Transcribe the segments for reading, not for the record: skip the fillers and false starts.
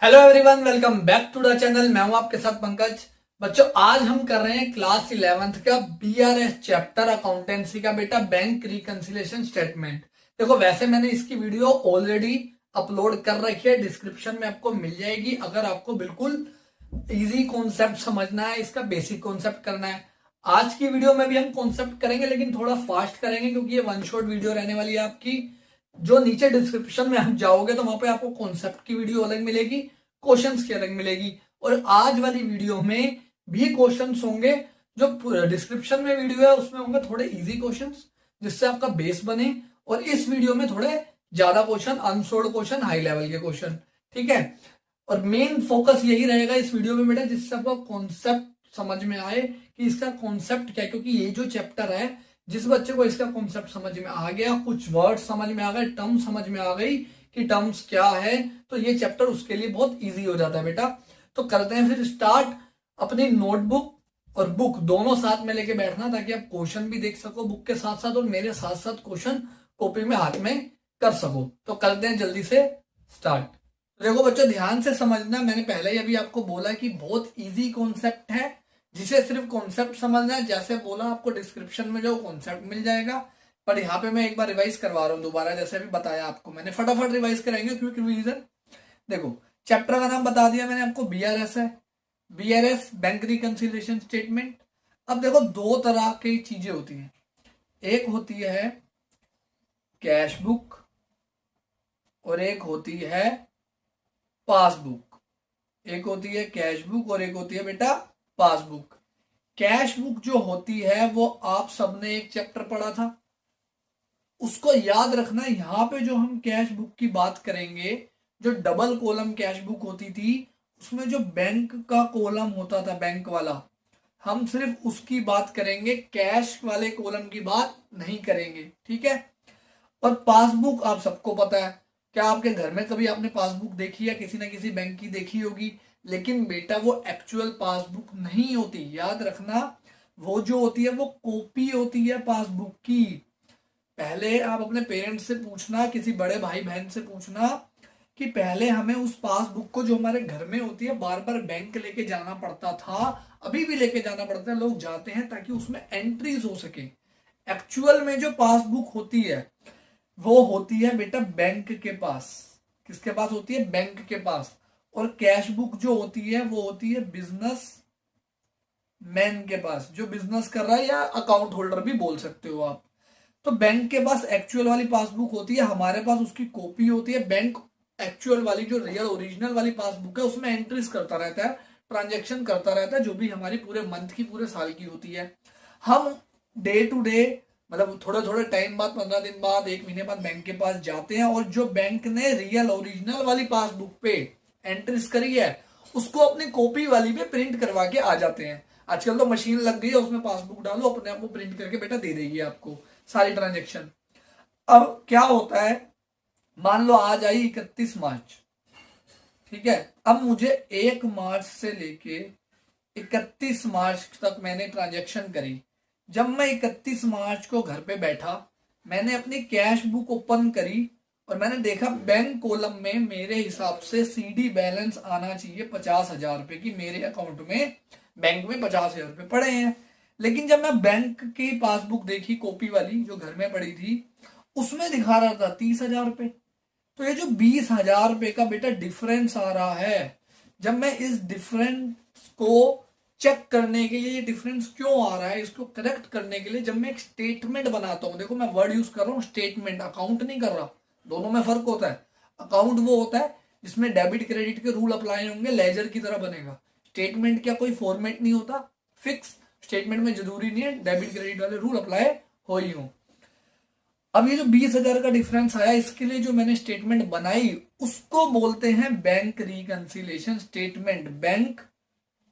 Hello everyone, welcome back to the channel. मैं हूं आपके साथ पंकज। बच्चों, आज हम कर रहे हैं क्लास 11th का बीआरएस चैप्टर अकाउंटेंसी का बेटा बैंक रिकंसिलिएशन स्टेटमेंट। देखो, वैसे मैंने इसकी वीडियो ऑलरेडी अपलोड कर रखी है, डिस्क्रिप्शन में आपको मिल जाएगी। अगर आपको बिल्कुल इजी कॉन्सेप्ट समझना है, इसका बेसिक कॉन्सेप्ट करना है। आज की वीडियो में भी हम कॉन्सेप्ट करेंगे, लेकिन थोड़ा फास्ट करेंगे क्योंकि ये वन शॉट वीडियो रहने वाली है आपकी। जो नीचे डिस्क्रिप्शन में हम जाओगे तो वहां पे आपको कॉन्सेप्ट की वीडियो अलग मिलेगी, क्वेश्चंस की अलग मिलेगी। और आज वाली वीडियो में भी क्वेश्चंस होंगे। जो डिस्क्रिप्शन में वीडियो है उसमें होंगे थोड़े इजी क्वेश्चंस, जिससे आपका बेस बने। और इस वीडियो में थोड़े ज्यादा question, unsold question, high level के क्वेश्चन। ठीक है। और मेन फोकस यही रहेगा इस वीडियो में बेटा, जिससे आपको कॉन्सेप्ट समझ में आए कि इसका कॉन्सेप्ट क्या है। क्योंकि ये जो चैप्टर है, जिस बच्चे को इसका कॉन्सेप्ट समझ में आ गया, कुछ वर्ड समझ में आ गए, टर्म समझ में आ गई कि टर्म्स क्या है, तो ये चैप्टर उसके लिए बहुत इजी हो जाता है बेटा। तो करते हैं फिर स्टार्ट। अपनी नोटबुक और बुक दोनों साथ में लेके बैठना, ताकि आप क्वेश्चन भी देख सको बुक के साथ साथ, और मेरे साथ साथ क्वेश्चन कॉपी में हाथ में कर सको। तो करते हैं जल्दी से स्टार्ट। देखो बच्चों, ध्यान से समझना। मैंने पहले ही अभी आपको बोला कि बहुत इजी कॉन्सेप्ट है, जिसे सिर्फ कॉन्सेप्ट समझना है। जैसे बोला, आपको डिस्क्रिप्शन में जो कॉन्सेप्ट मिल जाएगा, पर यहाँ पे मैं एक बार रिवाइज करवा रहा हूँ दोबारा, जैसे अभी बताया आपको मैंने। फटाफट रिवाइज कराएंगे, क्विक रिवीजन। देखो, चैप्टर का नाम बता दिया मैंने आपको, बीआरएस है। BRS bank reconciliation statement. अब देखो, दो तरह की चीजें होती हैं। एक होती है कैश बुक और एक होती है पासबुक। एक होती है कैश बुक और एक होती है बेटा पासबुक। कैश बुक जो होती है वो आप सबने एक चैप्टर पढ़ा था, उसको याद रखना। यहां पे जो हम कैश बुक की बात करेंगे, जो डबल कॉलम कैश बुक होती थी, उसमें जो बैंक का कॉलम होता था, बैंक वाला, हम सिर्फ उसकी बात करेंगे, कैश वाले कॉलम की बात नहीं करेंगे। ठीक है। और पासबुक आप सबको पता है। क्या आपके घर में कभी आपने पासबुक देखी है? किसी ना किसी बैंक की देखी होगी। लेकिन बेटा, वो एक्चुअल पासबुक नहीं होती, याद रखना। वो जो होती है वो कॉपी होती है पासबुक की। पहले आप अपने पेरेंट्स से पूछना, किसी बड़े भाई बहन से पूछना कि पहले हमें उस पासबुक को, जो हमारे घर में होती है, बार बार बैंक लेके जाना पड़ता था। अभी भी लेके जाना पड़ता है, लोग जाते हैं ताकि उसमें एंट्रीज हो सके। एक्चुअल में जो पासबुक होती है वो होती है बेटा बैंक के पास। किसके पास होती है? बैंक के पास। और कैश बुक जो होती है वो होती है बिजनेस मैन के पास, जो बिजनेस कर रहा है, या अकाउंट होल्डर भी बोल सकते हो आप। तो बैंक के पास एक्चुअल वाली पासबुक होती है, हमारे पास उसकी कॉपी होती है। बैंक एक्चुअल वाली, जो रियल ओरिजिनल वाली पासबुक है, उसमें एंट्रीज करता रहता है, ट्रांजेक्शन करता रहता है, जो भी हमारी पूरे मंथ की, पूरे साल की होती है। हम डे टू डे, मतलब थोड़े थोड़े टाइम बाद, 15 दिन बाद, 1 महीने बाद बैंक के पास जाते हैं, और जो बैंक ने रियल ओरिजिनल वाली पासबुक पे एंट्रीज करी है, उसको अपनी कॉपी वाली पे प्रिंट करवा के आ जाते हैं। आजकल तो मशीन लग गई है, उसमें पासबुक डालो, अपने आप को प्रिंट करके बेटा दे देगी आपको सारी ट्रांजेक्शन। अब क्या होता है, मान लो आज आई 31 मार्च। ठीक है। अब मुझे 1 मार्च से लेके 31 मार्च तक मैंने ट्रांजेक्शन करी। जब मैं 31 मार्च को घर पे बैठा, मैंने अपनी कैश बुक ओपन करी और मैंने देखा बैंक कॉलम में मेरे हिसाब से सीडी बैलेंस आना चाहिए 50,000 रुपए की। मेरे अकाउंट में, बैंक में 50,000 रुपए पड़े हैं। लेकिन जब मैं बैंक की पासबुक देखी, कॉपी वाली जो घर में पड़ी थी, उसमें दिखा रहा था 30,000 रुपए। तो ये जो 20,000 रुपए का बेटा डिफरेंस आ रहा है, जब मैं इस डिफरेंस को चेक करने के लिए, ये डिफरेंस क्यों आ रहा है, इसको करेक्ट करने के लिए, जब मैं एक स्टेटमेंट बनाता हूं, देखो मैं वर्ड यूज कर रहा हूं स्टेटमेंट, अकाउंट नहीं कर रहा। दोनों में फर्क होता है। अकाउंट वो होता है जिसमें डेबिट क्रेडिट के रूल अप्लाई होंगे, लेजर की तरह बनेगा। स्टेटमेंट क्या कोई फॉर्मेट नहीं होता फिक्स। स्टेटमेंट में जरूरी नहीं है डेबिट क्रेडिट वाले रूल अप्लाई हो ही हो। अब ये जो 20,000 का डिफरेंस आया, इसके लिए जो मैंने स्टेटमेंट बनाई, उसको बोलते हैं बैंक रिकंसिलिएशन स्टेटमेंट। बैंक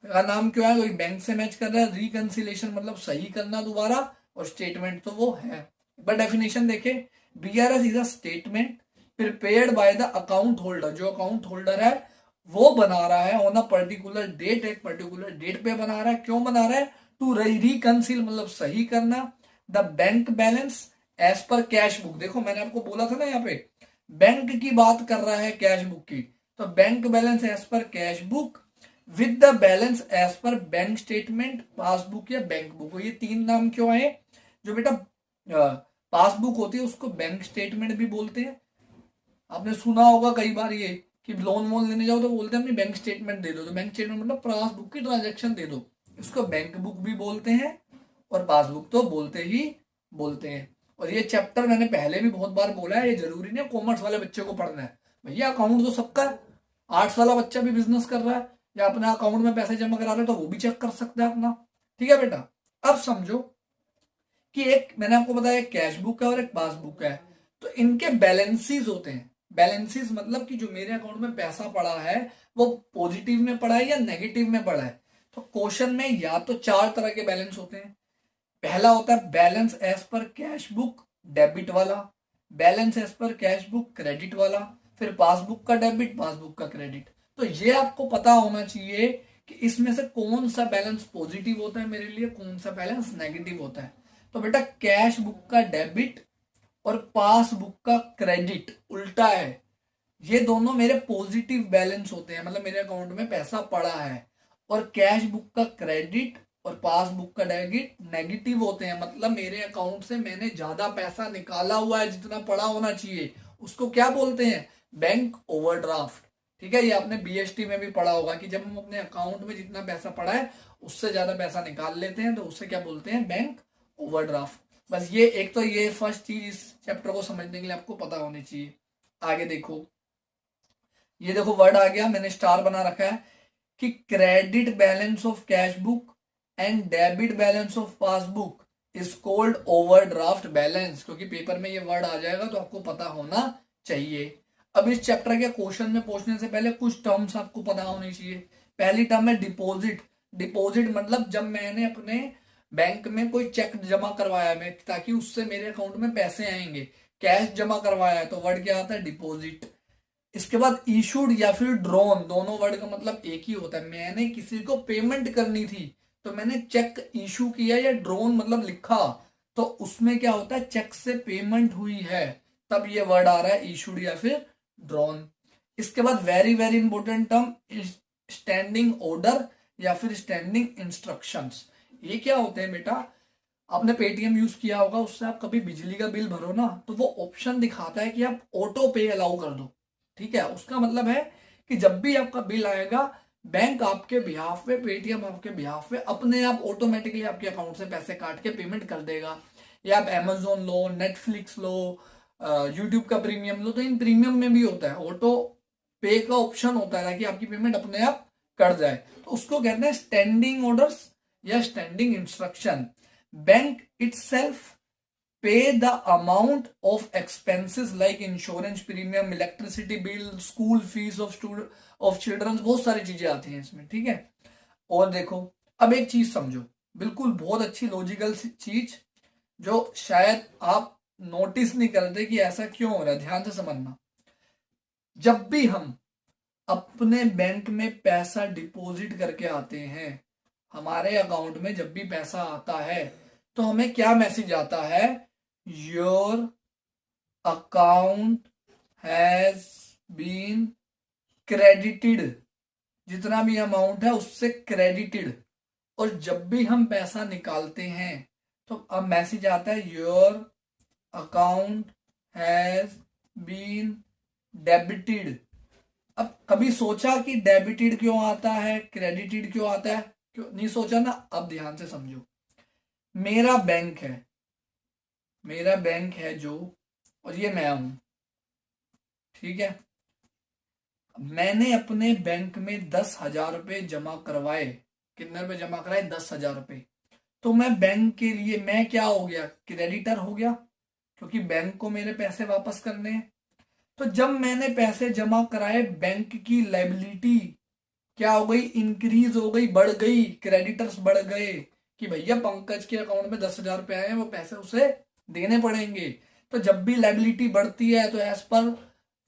का नाम क्यों है? कोई बैंक से मैच कर रहा है। रिकंसिलिएशन मतलब सही करना दोबारा, और स्टेटमेंट तो वो है। एक बार डेफिनेशन देखे, BRS is a statement prepared by the account holder. जो अकाउंट होल्डर है वो बना रहा है ऑन अ पर्टिकुलर डेट, एक पर्टिकुलर डेट पे बना रहा है। क्यों बना रहा है? टू रिकंसिल मतलब सही करना, the bank balance as per cash book. देखो मैंने आपको बोला था ना, यहाँ पे बैंक की बात कर रहा है कैश बुक की, तो bank balance as per cash book with the balance as per bank statement, passbook या बैंक बुक। ये तीन नाम क्यों आए? जो बेटा पासबुक होती है उसको बैंक स्टेटमेंट भी बोलते हैं। आपने सुना होगा कई बार ये कि लोन वोन लेने जाओ तो बोलते हैं अपनी बैंक स्टेटमेंट दे दो, तो बैंक स्टेटमेंट मतलब पासबुक की ट्रांजेक्शन दे दो, इसको बैंक बुक भी बोलते हैं और पासबुक तो बोलते ही बोलते हैं। और ये चैप्टर मैंने पहले भी बहुत बार बोला है, ये जरूरी नहीं कॉमर्स वाले बच्चे को पढ़ना है, भैया अकाउंट तो सबका है। आर्ट्स वाला बच्चा भी बिजनेस कर रहा है या अपने अकाउंट में पैसे जमा करा रहा है तो वो भी चेक कर सकता है अपना। ठीक है बेटा, अब समझो कि एक मैंने आपको बताया एक कैश बुक है और एक पासबुक है, तो इनके बैलेंसेस होते हैं। बैलेंसेस मतलब कि जो मेरे अकाउंट में पैसा पड़ा है वो पॉजिटिव में पड़ा है या नेगेटिव में पड़ा है। तो क्वेश्चन में या तो चार तरह के बैलेंस होते हैं। पहला होता है balance as per cash book debit वाला, balance as per cash book credit वाला, फिर पासबुक का डेबिट पासबुक का क्रेडिट। तो ये आपको पता होना चाहिए कि इसमें से कौन सा बैलेंस पॉजिटिव होता है मेरे लिए, कौन सा बैलेंस नेगेटिव होता है। तो बेटा कैश बुक का डेबिट और पासबुक का क्रेडिट उल्टा है, ये दोनों मेरे पॉजिटिव बैलेंस होते हैं, मतलब मेरे अकाउंट में पैसा पड़ा है। और कैश बुक का क्रेडिट और पासबुक का डेबिट नेगेटिव होते हैं, मतलब मेरे अकाउंट से मैंने ज्यादा पैसा निकाला हुआ है जितना पड़ा होना चाहिए, उसको क्या बोलते हैं? Bank overdraft. ठीक है, ये आपने बीएसटी में भी पढ़ा होगा कि जब हम अपने अकाउंट में जितना पैसा पड़ा है उससे ज्यादा पैसा निकाल लेते हैं तो उससे क्या बोलते हैं? Bank overdraft. बस ये एक तो ये फर्स्ट चीज इस चैप्टर को समझने के लिए आपको पता होनी चाहिए। आगे देखो, ये देखो वर्ड आ गया, मैंने स्टार बना रखा है कि credit balance of cash book and debit balance of passbook is called overdraft balance, क्योंकि पेपर में ये वर्ड आ जाएगा तो आपको पता होना चाहिए। अब इस चैप्टर के क्वेश्चन में पूछने से पहले कुछ टर्म्स आपको पता होनी चाहिए। पहली टर्म है डिपॉजिट। डिपॉजिट मतलब जब मैंने अपने बैंक में कोई चेक जमा करवाया मैं ताकि उससे मेरे अकाउंट में पैसे आएंगे, कैश जमा करवाया है, तो वर्ड क्या आता है? डिपॉजिट। इसके बाद इशूड या फिर ड्रॉन, दोनों वर्ड का मतलब एक ही होता है। मैंने किसी को पेमेंट करनी थी तो मैंने चेक इशू किया, या ड्रॉन मतलब लिखा, तो उसमें क्या होता है? चेक से पेमेंट हुई है, तब ये वर्ड आ रहा है इशूड या फिर ड्रॉन। इसके बाद very very important term standing order या फिर स्टैंडिंग इंस्ट्रक्शंस। ये क्या होते हैं बेटा? आपने पेटीएम यूज किया होगा, उससे आप कभी बिजली का बिल भरो ना तो वो ऑप्शन दिखाता है कि आप ऑटो पे अलाउ कर दो। ठीक है, उसका मतलब है कि जब भी आपका बिल आएगा बैंक आपके बिहाफ पे, पेटीएम आपके बिहाफ पे अपने आप ऑटोमेटिकली आपके अकाउंट से पैसे काट के पेमेंट कर देगा। या आप अमेजोन लो, नेटफ्लिक्स लो, यूट्यूब का प्रीमियम लो, तो इन प्रीमियम में भी होता है ऑटो पे का ऑप्शन होता है ताकि आपकी पेमेंट अपने आप कर जाए, तो उसको कहते हैं स्टैंडिंग ऑर्डर्स या स्टैंडिंग इंस्ट्रक्शन। बैंक इटसेल्फ पे the amount of expenses like insurance premium, electricity bill, school fees of children, बहुत सारी चीजें आती हैं इसमें। ठीक है, और देखो अब एक चीज समझो, बिल्कुल बहुत अच्छी लॉजिकल चीज जो शायद आप नोटिस नहीं करते कि ऐसा क्यों हो रहा है, ध्यान से समझना। जब भी हम अपने बैंक में पैसा डिपॉजिट करके आते हैं, हमारे अकाउंट में जब भी पैसा आता है तो हमें क्या मैसेज आता है? Your account has been credited, जितना भी अमाउंट है उससे क्रेडिटेड। और जब भी हम पैसा निकालते हैं तो अब मैसेज आता है your account has been debited. अब कभी सोचा कि डेबिटेड क्यों आता है, क्रेडिटेड क्यों आता है? क्यों नहीं सोचा ना? अब ध्यान से समझो, मेरा बैंक है, मेरा बैंक है जो, और ये मैं हूं। ठीक है, मैंने अपने बैंक में 10,000 रुपए जमा करवाए। कितने रुपए जमा कराए? 10,000 रुपए। तो मैं बैंक के लिए मैं क्या हो गया? क्रेडिटर हो गया, क्योंकि बैंक को मेरे पैसे वापस करने हैं। तो जब मैंने पैसे जमा कराए बैंक की लायबिलिटी क्या हो गई? इंक्रीज हो गई, बढ़ गई, क्रेडिटर्स बढ़ गए कि भैया पंकज के अकाउंट में 10,000 रुपए आए हैं, वो पैसे उसे देने पड़ेंगे। तो जब भी लायबिलिटी बढ़ती है तो as per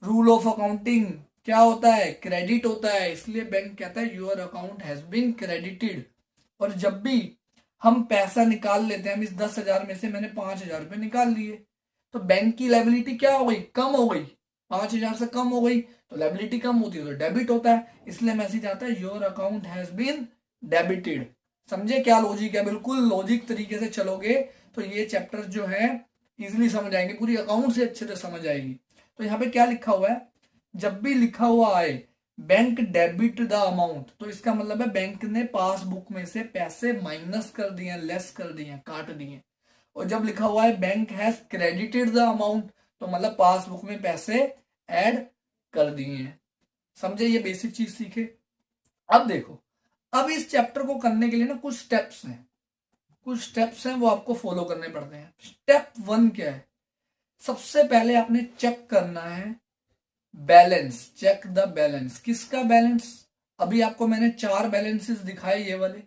rule of accounting क्या होता है? क्रेडिट होता है, इसलिए बैंक कहता है your account has been credited. और जब भी हम पैसा निकाल लेते हैं, हम इस 10,000 में से मैंने 5,000 रुपए निकाल लिए, तो बैंक की लायबिलिटी क्या हो गई? कम हो गई, 5,000 से कम हो गई। तो लायबिलिटी कम होती है तो डेबिट होता है, इसलिए मैसेज आता है your account has been debited. समझे क्या लॉजिक है? बिल्कुल लॉजिक तरीके से चलोगे तो ये चैप्टर जो है इजीली समझ आएंगे, पूरी अकाउंट से अच्छे से समझ आएगी। तो यहाँ पे क्या लिखा हुआ है, जब भी लिखा हुआ आए बैंक डेबिट द अमाउंट, तो इसका मतलब है बैंक ने पासबुक में से पैसे माइनस कर दिए, लेस कर दिए, काट दिए। और जब लिखा हुआ है bank has credited the amount, तो मतलब पासबुक में पैसे ऐड कर दिए हैं। समझे? ये बेसिक चीज सीखे। अब देखो, अब इस चैप्टर को करने के लिए ना कुछ स्टेप्स हैं, वो आपको फॉलो करने पड़ते हैं। स्टेप 1 क्या है? सबसे पहले आपने चेक करना है बैलेंस, चेक द बैलेंस। किसका बैलेंस? अभी आपको मैंने 4 बैलेंसेस दिखाए ये वाले,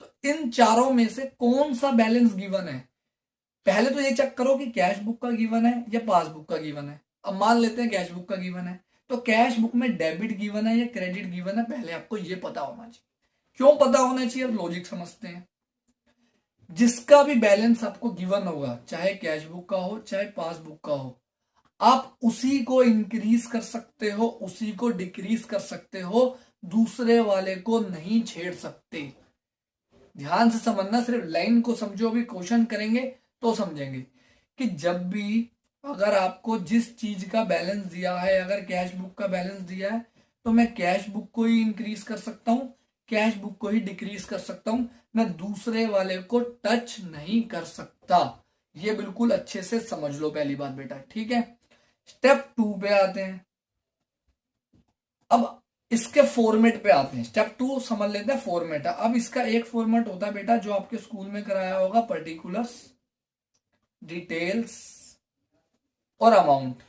तो इन चारों में से कौन सा बैलेंस गिवन है? पहले तो ये चेक करो कि कैश बुक का गिवन है या पासबुक का गिवन है। अब मान लेते हैं कैश बुक का गिवन है, तो कैश बुक में डेबिट गिवन है या क्रेडिट गिवन है, पहले आपको ये पता होना चाहिए। क्यों पता होना चाहिए? अब लॉजिक समझते हैं। जिसका भी बैलेंस आपको गिवन होगा, चाहे कैश बुक का हो चाहे पासबुक का हो, आप उसी को इंक्रीज कर सकते हो, उसी को डिक्रीज कर सकते हो, दूसरे वाले को नहीं छेड़ सकते। ध्यान से समझना, सिर्फ लाइन को समझो। अभी क्वेश्चन करेंगे तो समझेंगे कि जब भी अगर आपको जिस चीज का बैलेंस दिया है, अगर कैश बुक का बैलेंस दिया है, तो मैं कैश बुक को ही इंक्रीज कर सकता हूं, कैश बुक को ही डिक्रीज कर सकता हूं, मैं दूसरे वाले को टच नहीं कर सकता। ये बिल्कुल अच्छे से समझ लो पहली बात बेटा, ठीक है। स्टेप 2 पे आते हैं। अब इसके फॉर्मेट पे आते हैं। स्टेप 2 समझ लेते हैं फॉर्मेट। अब इसका एक फॉर्मेट होता है बेटा जो आपके स्कूल में कराया होगा, पर्टिकुलर्स, डिटेल्स और अमाउंट।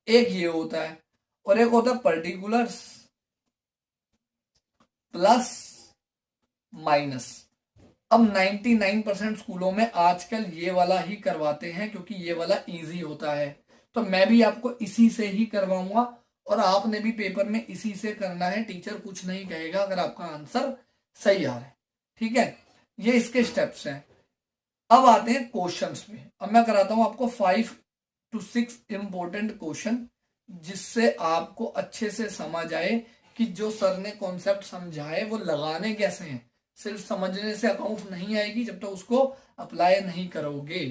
एक ये होता है और एक होता है पर्टिकुलर्स प्लस माइनस। अब 99% स्कूलों में आजकल ये वाला ही करवाते हैं क्योंकि ये वाला इजी होता है, तो मैं भी आपको इसी से ही करवाऊंगा और आपने भी पेपर में इसी से करना है। टीचर कुछ नहीं कहेगा अगर आपका आंसर सही आ रहा है, ठीक है। ये इसके स्टेप्स हैं। अब आते हैं क्वेश्चंस पे। अब मैं कराता हूं आपको 5 to 6 इंपॉर्टेंट क्वेश्चन, जिससे आपको अच्छे से समझ आए कि जो सर ने कॉन्सेप्ट समझाए वो लगाने कैसे हैं। सिर्फ समझने से अकाउंट नहीं आएगी जब तक उसको अप्लाई नहीं करोगे,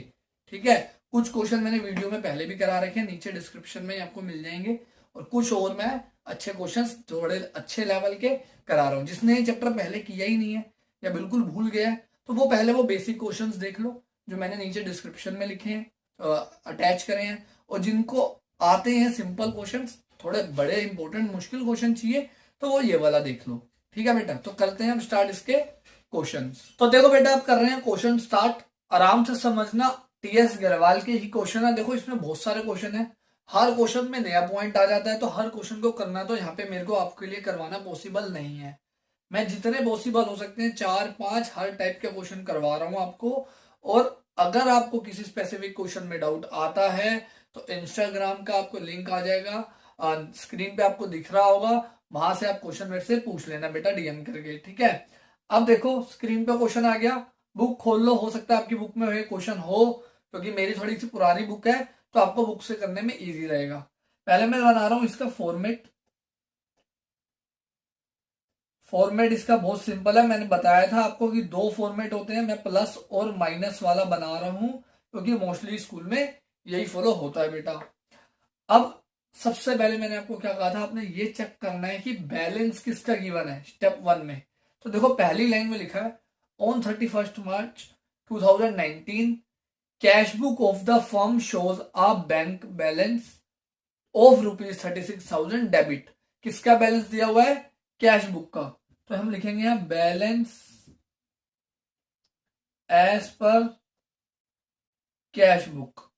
ठीक है। कुछ क्वेश्चन मैंने वीडियो में पहले भी करा रखे हैं, नीचे डिस्क्रिप्शन में आपको मिल जाएंगे, और कुछ और मैं अच्छे क्वेश्चंस थोड़े अच्छे लेवल के करा रहा हूँ। जिसने ये चैप्टर पहले किया ही नहीं है या बिल्कुल भूल गया है, तो वो पहले वो बेसिक क्वेश्चंस देख लो जो मैंने नीचे डिस्क्रिप्शन में लिखे हैं, अटैच करे हैं। और जिनको आते हैं सिंपल क्वेश्चंस, थोड़े बड़े इंपॉर्टेंट मुश्किल क्वेश्चन चाहिए, तो वो ये वाला देख लो, ठीक है बेटा। तो करते हैं हम स्टार्ट इसके क्वेश्चंस। तो देखो बेटा, आप कर रहे हैं क्वेश्चन स्टार्ट। आराम से समझना, टीएस गढ़वाल के ही क्वेश्चन है। देखो इसमें बहुत सारे क्वेश्चन है, हर क्वेश्चन में नया पॉइंट आ जाता है, तो हर क्वेश्चन को करना तो यहाँ पे मेरे को आपके लिए करवाना पॉसिबल नहीं है। मैं जितने पॉसिबल हो सकते हैं 4-5 हर टाइप के क्वेश्चन करवा रहा हूँ आपको। और अगर आपको किसी स्पेसिफिक क्वेश्चन में डाउट आता है तो इंस्टाग्राम का आपको लिंक आ जाएगा, स्क्रीन पे आपको दिख रहा होगा, वहां से आप क्वेश्चन मेरे से पूछ लेना बेटा, डीएम करके, ठीक है। अब देखो स्क्रीन पे क्वेश्चन आ गया, बुक खोल लो। हो सकता है आपकी बुक में क्वेश्चन हो, क्योंकि मेरी थोड़ी सी पुरानी बुक है तो आपको बुक से करने में इजी रहेगा। पहले मैं बना रहा हूं इसका फॉर्मेट इसका बहुत सिंपल है। मैंने बताया था आपको कि 2 फॉर्मेट होते हैं, मैं प्लस और माइनस वाला बना रहा हूं क्योंकि मोस्टली स्कूल में यही फॉलो होता है बेटा। अब सबसे पहले मैंने आपको क्या कहा था, आपने ये चेक करना है कि बैलेंस किसका गिवन है स्टेप 1 में। तो देखो पहली लाइन में लिखा है on 31 March 2019 cash book of the firm shows a bank balance of ₹36,000 debit. किसका बैलेंस दिया हुआ है? कैश बुक का। तो हम लिखेंगे यहां balance as per cash book.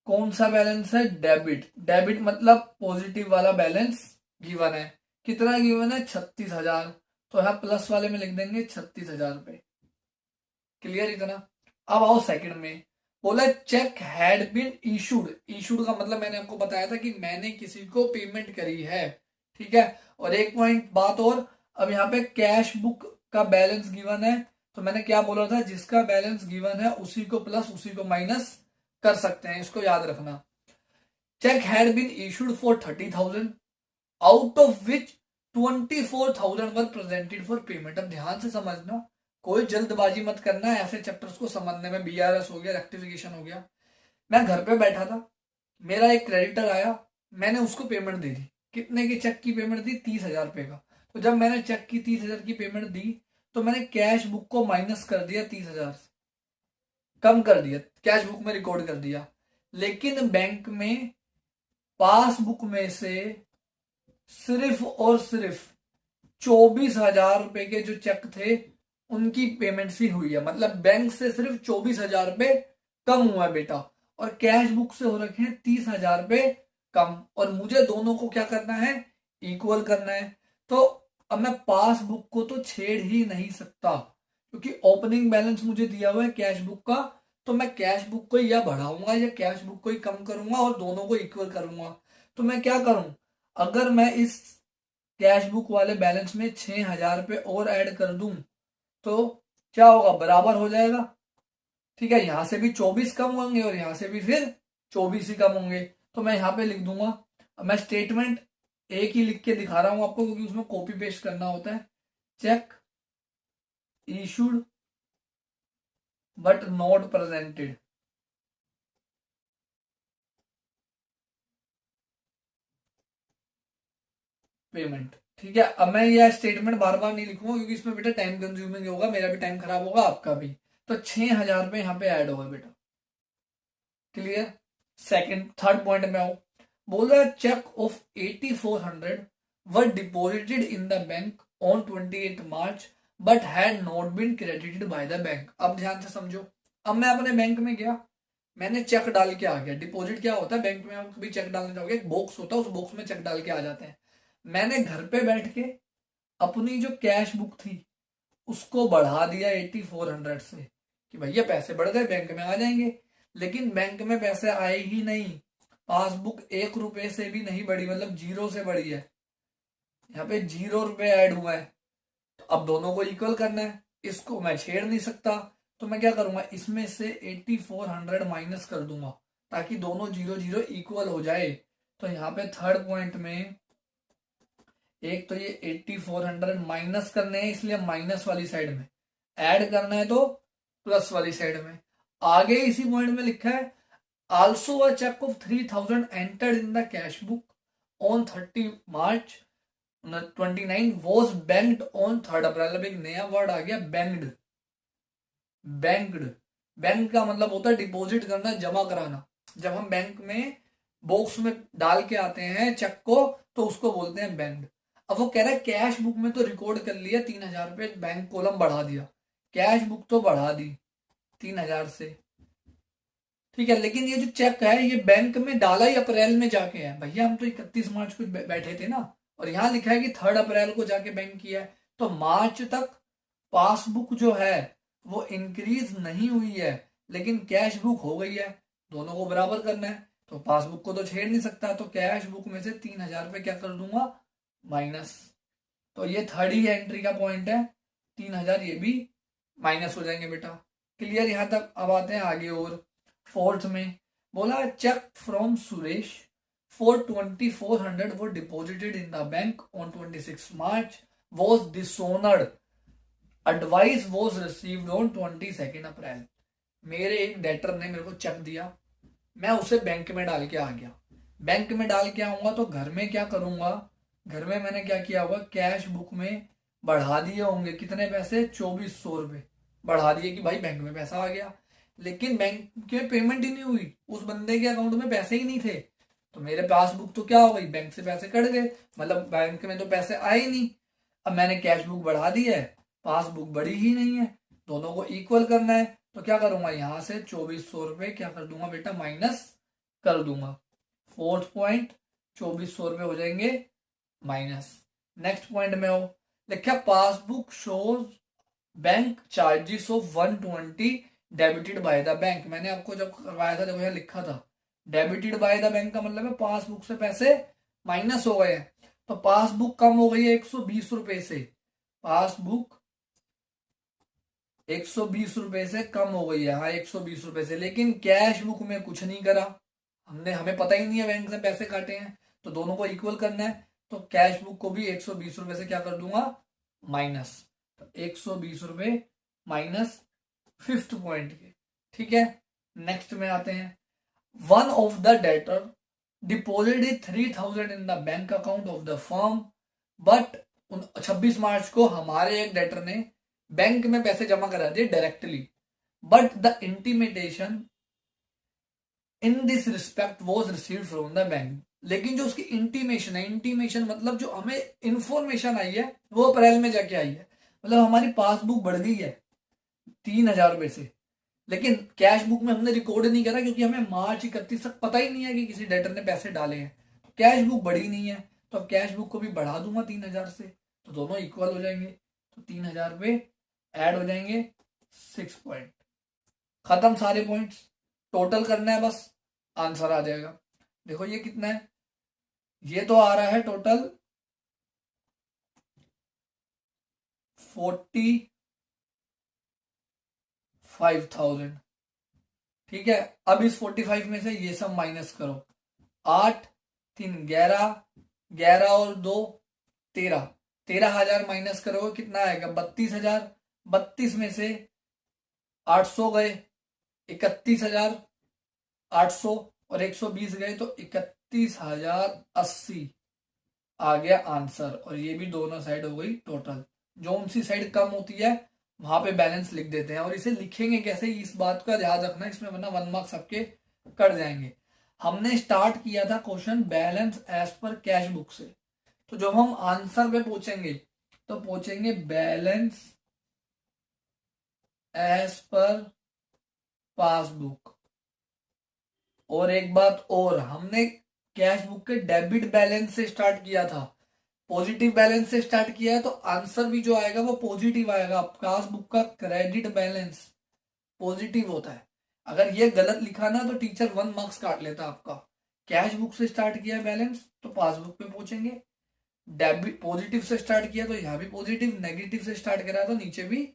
कौन सा बैलेंस है? डेबिट। डेबिट मतलब पॉजिटिव वाला बैलेंस गिवन है। कितना गिवन है? 36,000। तो यहां प्लस वाले में लिख देंगे 36,000 रुपए। क्लियर इतना? अब आओ सेकंड में, बोला cheque had been issued. Issued का मतलब मैंने आपको बताया था कि मैंने किसी को पेमेंट करी है, ठीक है। और एक पॉइंट बात और, अब यहाँ पे कैश बुक का बैलेंस गिवन है, तो मैंने क्या बोला था, जिसका बैलेंस गिवन है उसी को प्लस उसी को माइनस कर सकते हैं, इसको याद रखना। Cheque had been issued for 30,000 out of which 24,000 were presented for payment. अब ध्यान से समझना, कोई जल्दबाजी मत करना ऐसे चैप्टर्स को समझने में। बीआरएस हो गया, रेक्टिफिकेशन हो गया। मैं घर पे बैठा था, मेरा एक क्रेडिटर आया, मैंने उसको पेमेंट दे दी। कितने की चेक की पेमेंट दी? 30,000 रुपए का। तो जब मैंने चेक की 30,000 की पेमेंट दी तो मैंने कैश बुक को माइनस कर दिया, 30,000 से कम कर दिया, कैश बुक में रिकॉर्ड कर दिया। लेकिन बैंक में पासबुक में से सिर्फ और सिर्फ 24,000 रुपए के जो चेक थे उनकी पेमेंट ही हुई है। मतलब बैंक से सिर्फ 24,000 रुपए कम हुआ है बेटा, और कैश बुक से हो रखे हैं 30,000 रुपए कम। और मुझे दोनों को क्या करना है? इक्वल करना है। तो अब मैं पासबुक को तो छेड़ ही नहीं सकता, क्योंकि ओपनिंग बैलेंस मुझे दिया हुआ है कैश बुक का। तो मैं कैश बुक को या बढ़ाऊंगा या कैश बुक को ही कम करूंगा और दोनों को इक्वल करूंगा। तो मैं क्या करूं? अगर मैं इस कैश बुक वाले बैलेंस में 6,000 रुपए और ऐड कर दूं तो क्या होगा? बराबर हो जाएगा। ठीक है, यहां से भी 24 कम होंगे और यहां से भी फिर 24 ही कम होंगे। तो मैं यहाँ पे लिख दूंगा, मैं स्टेटमेंट एक ही लिख के दिखा रहा हूं आपको, क्योंकि उसमें कॉपी पेस्ट करना होता है। Check issued but not presented, payment. ठीक है, अब मैं यह स्टेटमेंट बार बार नहीं लिखूंगा, क्योंकि इसमें बेटा टाइम कंज्यूमिंग होगा, मेरा भी टाइम खराब होगा, आपका भी। तो 6,000 रुपए यहाँ पे ऐड होगा बेटा। क्लियर? सेकंड थर्ड पॉइंट में आओ। बोल रहा है cheque of 8,400 were deposited in the bank on 28 March but had not been credited by the bank. अब ध्यान से समझो, अब मैं अपने बैंक में गया, मैंने चेक डाल के आ गया। डिपॉजिट क्या होता है? बैंक में आप कभी चेक डालने जाओगे, एक बॉक्स होता है, उस बॉक्स में चेक डाल के आ जाते हैं। मैंने घर पे बैठ के अपनी जो कैश बुक थी उसको बढ़ा दिया 8,400 से, कि भैया पैसे बढ़ गए, बैंक में आ जाएंगे। लेकिन बैंक में पैसे आए ही नहीं, पासबुक 1 रुपए से भी नहीं बढ़ी, मतलब 0 से बढ़ी है। यहाँ पे 0 रुपए ऐड हुआ है। तो अब दोनों को इक्वल करना है, इसको मैं छेड़ नहीं सकता। तो मैं क्या करूंगा? इसमें से 8,400 माइनस कर दूंगा, ताकि दोनों 0 0 इक्वल हो जाए। तो यहाँ पे थर्ड पॉइंट में एक तो ये 8,400 माइनस करने हैं, इसलिए माइनस वाली साइड में, ऐड करना है तो प्लस वाली साइड में। आगे इसी पॉइंट में लिखा है also a cheque of 3,000 entered in the cash book on 30 March 29 was banked on 3 April. अब एक नया वर्ड आ गया, बैंक्ड। बैंक्ड, बैंक का मतलब होता है डिपॉजिट करना, जमा कराना। जब हम बैंक में बॉक्स में डाल के आते हैं चेक को, तो उसको बोलते हैं बैंक्ड। अब वो कह रहा है कैश बुक में तो रिकॉर्ड कर लिया 3,000 रुपए, बैंक कॉलम बढ़ा दिया, कैश बुक तो बढ़ा दी 3,000 से। ठीक है, लेकिन ये जो चेक है ये बैंक में डाला ही अप्रैल में जाके है। भैया हम तो 31 मार्च को बैठे थे ना, और यहाँ लिखा है कि 3 अप्रैल को जाके बैंक किया है। तो मार्च तक पासबुक जो है वो इंक्रीज नहीं हुई है, लेकिन कैश बुक हो गई है। दोनों को बराबर करना है, तो पासबुक को तो छेड़ नहीं सकता। तो कैश बुक में से 3,000 रुपए क्या कर दूंगा? माइनस। तो ये थर्ड ही एंट्री का पॉइंट है, 3,000 ये भी माइनस हो जाएंगे बेटा। क्लियर यहां तक? अब आते हैं आगे। और फोर्थ में बोला चेक फ्रॉम सुरेश फॉर 2,400 वो deposited in the bank on 26 March was dishonoured, advice was received on 22 April. मेरे एक डेटर ने मेरे को चेक दिया, मैं उसे बैंक में डाल के आ गया। बैंक में डाल के आऊंगा तो घर में क्या करूंगा? घर में मैंने क्या किया होगा? कैश बुक में बढ़ा दिए होंगे कितने पैसे? 2,400 रुपए बढ़ा दिए कि भाई बैंक में पैसा आ गया। लेकिन बैंक में पेमेंट ही नहीं हुई, उस बंदे के अकाउंट में पैसे ही नहीं थे। तो मेरे पासबुक तो क्या हो गई? बैंक से पैसे कट गए, मतलब बैंक में तो पैसे आए ही नहीं। अब मैंने कैश बुक बढ़ा दी है, पासबुक बढ़ी ही नहीं है। दोनों को इक्वल करना है, तो क्या करूंगा? यहां से 2,400 रुपए क्या कर दूंगा बेटा? माइनस कर दूंगा। फोर्थ पॉइंट, 2,400 रुपए हो जाएंगे माइनस। नेक्स्ट पॉइंट में हो लिखा passbook shows bank charges of 120 debited bye the bank. मैंने आपको जब करवाया था, देखो यहाँ लिखा था डेबिटेड बाय द बैंक का मतलब है पासबुक से पैसे माइनस हो गए हैं। तो पासबुक कम हो गई है 120 रुपए से, पासबुक 120 रुपए से कम हो गई है। हाँ 120 रुपए से, लेकिन कैश बुक में कुछ नहीं करा। हमें पता ही नहीं है बैंक से पैसे काटे हैं, तो दोनों को इक्वल करना है। तो कैश बुक को भी 120 रुपए से क्या कर दूंगा, माइनस। तो 120 रुपए माइनस फिफ्थ पॉइंट के, ठीक है। नेक्स्ट में आते हैं, one of the debtor deposited 3000 in the bank account of the firm, but 26 मार्च को हमारे एक डेटर ने बैंक में पैसे जमा करा दिए directly, but the intimation in this respect was received from the bank. लेकिन जो उसकी इंटीमेशन है, इंटीमेशन मतलब जो हमें इंफॉर्मेशन आई है वो अप्रैल में जाके आई है, मतलब हमारी पासबुक बढ़ गई है 3000 रुपए से, लेकिन कैश बुक में हमने रिकॉर्ड नहीं करा क्योंकि हमें मार्च 31 तक पता ही नहीं है कि किसी डेटर ने पैसे डाले हैं, कैश बुक बढ़ी नहीं है। तो अब कैश बुक को भी बढ़ा दूंगा 3000 से, तो दोनों इक्वल हो जाएंगे। तो 3000 रुपये ऐड हो जाएंगे 6 पॉइंट, खत्म सारे पॉइंट्स, टोटल करना है बस, आंसर आ जाएगा। देखो ये कितना है, ये तो आ रहा है टोटल 45,000, ठीक है। अब इस 45 में से ये सब माइनस करो, 8 3 11, 11 और 2 13, 13,000 माइनस करोगे कितना आएगा, 32,000। 32 में से 800 गए, 31,800 और 120 गए तो 31,080 आ गया आंसर। और ये भी दोनों साइड हो गई टोटल, जो उनसी साइड कम होती है वहां पे बैलेंस लिख देते हैं। और इसे लिखेंगे कैसे, इस बात का ध्यान रखना इसमें, वरना 1 मार्क्स आपके कट जाएंगे। हमने स्टार्ट किया था question balance as per cash book से, तो जब हम आंसर पे पूछेंगे तो पूछेंगे बैलेंस एज पर पासबुक। और एक बात और, हमने कैश बुक के डेबिट बैलेंस से स्टार्ट किया था, पॉजिटिव बैलेंस से स्टार्ट किया है, तो आंसर भी जो आएगा वो पॉजिटिव आएगा। पासबुक का क्रेडिट बैलेंस पॉजिटिव होता है। अगर ये गलत लिखा ना तो टीचर 1 मार्क्स काट लेता आपका। कैश बुक से स्टार्ट किया है बैलेंस तो पासबुक पे पूछेंगे, डेबिट पॉजिटिव से स्टार्ट किया तो यहाँ भी पॉजिटिव, नेगेटिव से स्टार्ट करा तो नीचे भी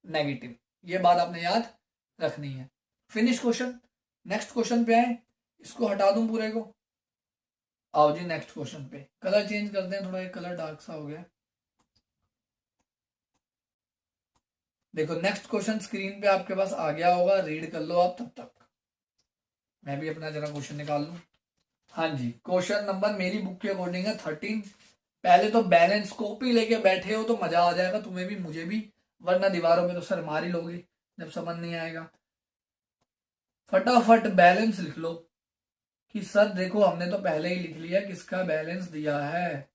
नेगेटिव। ये बात आपने याद रखनी है। फिनिश क्वेश्चन, नेक्स्ट क्वेश्चन पे आए, इसको हटा दूं पूरे को। आओ जी नेक्स्ट क्वेश्चन पे, कलर चेंज करते हैं, थोड़ा ये कलर डार्क सा हो गया। देखो नेक्स्ट क्वेश्चन स्क्रीन पे आपके पास आ गया होगा, रीड कर लो आप, तब तक मैं भी अपना जरा क्वेश्चन निकाल लूं। हाँ जी, क्वेश्चन नंबर मेरी बुक के अकॉर्डिंग है 13। पहले तो बैलेंस कॉपी लेके बैठे हो तो मजा आ जाएगा तुम्हें भी मुझे भी, वरना दीवारों में तो सर मार ही लोगे जब समझ नहीं आएगा। फटाफट बैलेंस लिख लो कि सर देखो हमने तो पहले ही लिख लिया किसका बैलेंस दिया है,